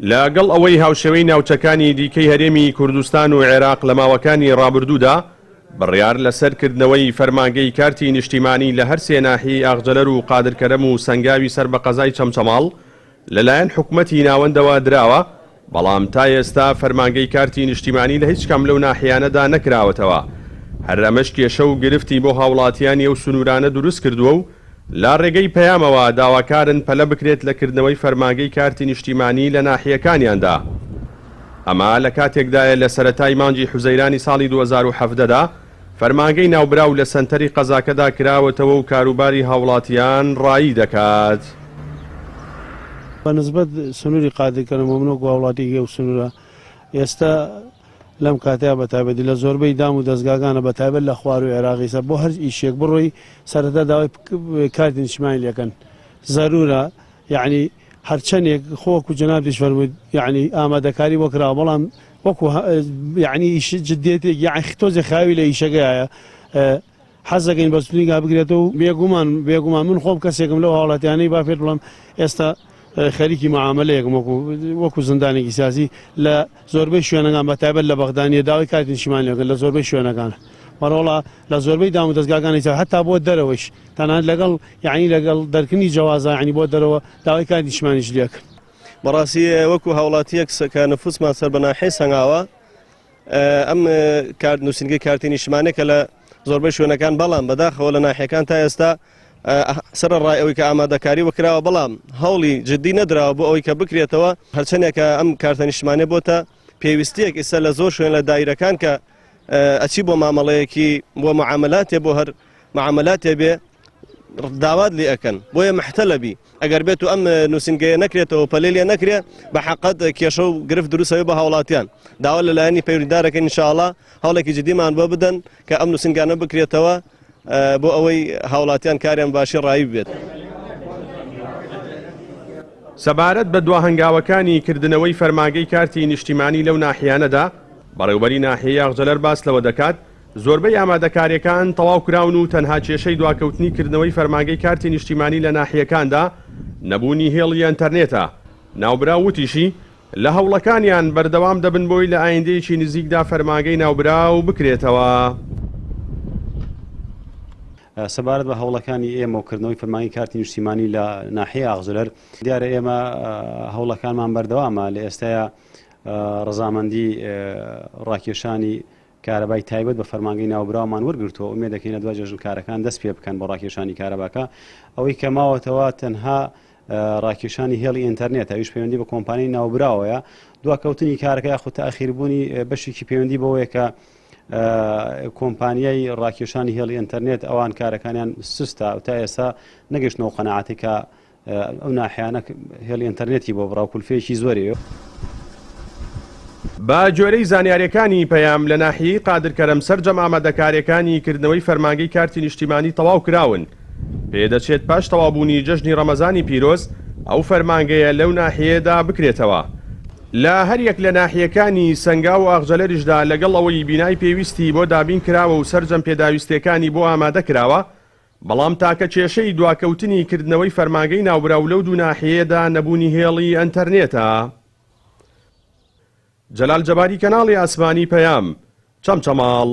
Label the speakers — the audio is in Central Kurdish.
Speaker 1: لەگەڵ ئەوەی هاوشێوەی ناوچەکانی دیکەی هەرێمی کوردستان و عێراق لە ماوەکانی ڕابردوودا بڕیار لەسەرکردنەوەی فەرمانگەی کارتی نیشتیمانی لە هەر سێ ناحیەی ئاغجەلەر و قادرکەرەم و سەنگاوی سەر بە قەزای چەمچەماڵ لەلایەن حکوومەتی ناوەندەوە دراوە، بەڵام تا ئێستا فەرمانگەی کارتی نیشتیمانی لە هیچ کەم لەو ناحیانەدا نەکراوەتەوە. هەر ئەمەش کێشە و گرفتی بۆ هاوڵاتیانی ئەو سنوورانە دروست کردووە و لا ڕێگەی پەیامەوە داواکارن پەلە بکرێت لە کردنەوەی فەرمانگەی کارتی نیشتیمانی لە ناحیەکانیاندا. ئەمە لە کاتێکدایە لە سەرەتای مانگی حوزەیرانی ساڵی 2017دا فەرمانگەی ناوبراو لە سەنتەری قەزاکەدا کراوەتەوە و کاروباری هاوڵاتیان ڕایی دەکات.
Speaker 2: بەنسبەت سنووری قادرکەرەم و منۆک وڵاتیگە و سنوورە ئێستا لەم کاتەیە بەتایبەتی لە زۆربەی دام و دەستگاکانە بەتایبەت لە خوار و عێراقیسە بۆ هەر ئیشێک بڕۆی سەرەتا داوای کارتی نیشتیمانی لەکەن. زەرورە یعنی هەرچەندێک خۆک و جەنابیش فەرموویت یعنی ئامادەکاری وەکراوە، بەڵام وەکو یعنی ئیش جددیەتێک یعنی تۆزێ خاوی لە ئیشەکەیە حەزەکەین بەستونیگا بگرێتەوە و بێگومان من خۆم کەسێکم لەو هاوڵاتیانەی با پێت بڵم ئێستا خەریکی معاملەیەکم وەکو زندانێکی سیاسی لە زۆربەی شوێنەکان بەتایبەت لە بەغدانیە داوای کارتی نیشتیمانیەکەن لە زۆربەی شوێنەکانە بەڕۆڵە لە زۆربەی دام و دەستگاکانی هەتا بۆ دەرەوەش تەنانەت لەگەڵ یعنی لەگەڵ دەرکردنی جەوازە یعنی بۆ دەرەوە داوای کارتی نیشتیمانیش لێکرد.
Speaker 3: بەڕاستی وەکو هاوڵاتیەک کە نفوسمان سەر بە ناحیەی سەنگاوە ئەم نووسینگەی کارتی نیشتیمانیەکە لە زۆربەی شوێنەکان، بەڵام بەداخەوە لە ناحیەکان تا ئێستا سەرڕای ئەوەی کە ئامادەکاری وەکراوە، بەڵام هەوڵی جددی نەدراوە بۆ ئەوەی کە بکرێتەوە. هەرچەندێکە ئەم کارتە نیشتیمانیە بۆتە پێویستیەک ئێستا لە زۆر شوێن لە دایرەکان کە ئەچی بۆ مامەڵەیەکی بۆ معاملاتێ بۆ هەر معاملاتێ بێ داوات لێ ئەەکەن بۆیە محتەلەبی ئەگەر بێت و ئەم نووسینگەیە نەکرێتەوە پەلێ لێ نەکرێ بە حەقەت کێشە و گرفت دروستەوەی بە هاوڵاتیان داوا لەلایەنی پەیوەندیدارەکەن ئینشاءڵڵا هەوڵێکی جددیمان بۆ بدەن کە ئەم نووسینگانە بکرێتەوە بۆ ئەوەی هاوڵاتیان کاریان باشی ڕایی بێت.
Speaker 1: سەبارەت بە دواهەنگاوەکانی کردنەوەی فەرمانگەی کارتی نیشتیمانی لەو ناحیانەدا بەڕێوەبەری ناحیەی ئاغجەلەر باس لەوە دەکات زۆربەی ئامادەکاریەکان تەواو کراون و تەنها کێشەی دواکەوتنی کردنەوەی فەرمانگەی کارتی نیشتیمانی لە ناحیەکاندا نەبوونی هێڵی ئینتەرنێتە. ناوبراو وتیشی لە هەوڵەکانیان بەردەوام دەبن بۆی لە ئایندەیەکی نزیکدا فەرمانگەی ناوبراو بکرێتەوە.
Speaker 4: سەبارەت بە هەوڵەکانی ئێمە و کردنەوەی فەرمانگەی کارتی نیشتیمانی لە ناحیەی ئاغجەلەر دیارە ئێمە هەوڵەکانمان بەردەوامە لە ئێستایا ڕەزامەندی ڕاکێشانی کارەبای تایبەت بە فەرمانگەی ناوبراومان وەرگرتووە ئومێ دەکەین دوای جێژنکارەکان دەست پێ بکەن بۆ ڕاکێشانی کارەباکە. ئەوەی کە ماوەتەوە تەنها ڕاکێشانی هێڵی ئینتەرنێت ئەویش پەیوەندی بە کۆمپانیای ناوبراوەیە دواکەوتنی کارەکە یاخود تاخیربوونی بەشێکی پەیوەندی بەوەیە کە کۆمپانیای ڕاکێشانی هێڵی ئینتەرنێت ئەوان کارەکانیان سوستە و تا ئێستا نەگەشتنەوە قەناعەتی کە ئەو ناحیانە هێڵی ئینتەرنێتی بۆ بڕاو کولفەیەکی زۆریە.
Speaker 1: با جۆرەی زانیاریەکانی پەیام لە ناحیەی قادرکەرەم سەرجەم ئامادەکاریەکانی کردنەوەی فەرمانگەی کارتی نیشتیمانی تەواو کراون. پێدەچێت پاش تەوابوونی جەژنی ڕەمەزانی پیرۆز ئەو فەرمانگەیە لەو ناحیەیەدا بکرێتەوە. لە هەریەک لە ناحیەکانی سەنگا و ئاغجەلەریشدا لەگەڵ ئەوەی بینای پێویستی بۆ دابین کراوە و سەرجەم پێداویستەکانی بۆ ئامادە کراوە، بەڵام تاکە کێشەی دواکەوتنی کردنەوەی فەرمانگەی ناوبراو لەو دوو ناحیەیەدا نەبوونی هێڵی ئەنتەرنێتە. جەلال جەباری کەناڵی ئاسمانی پەیام چەمچەماڵ.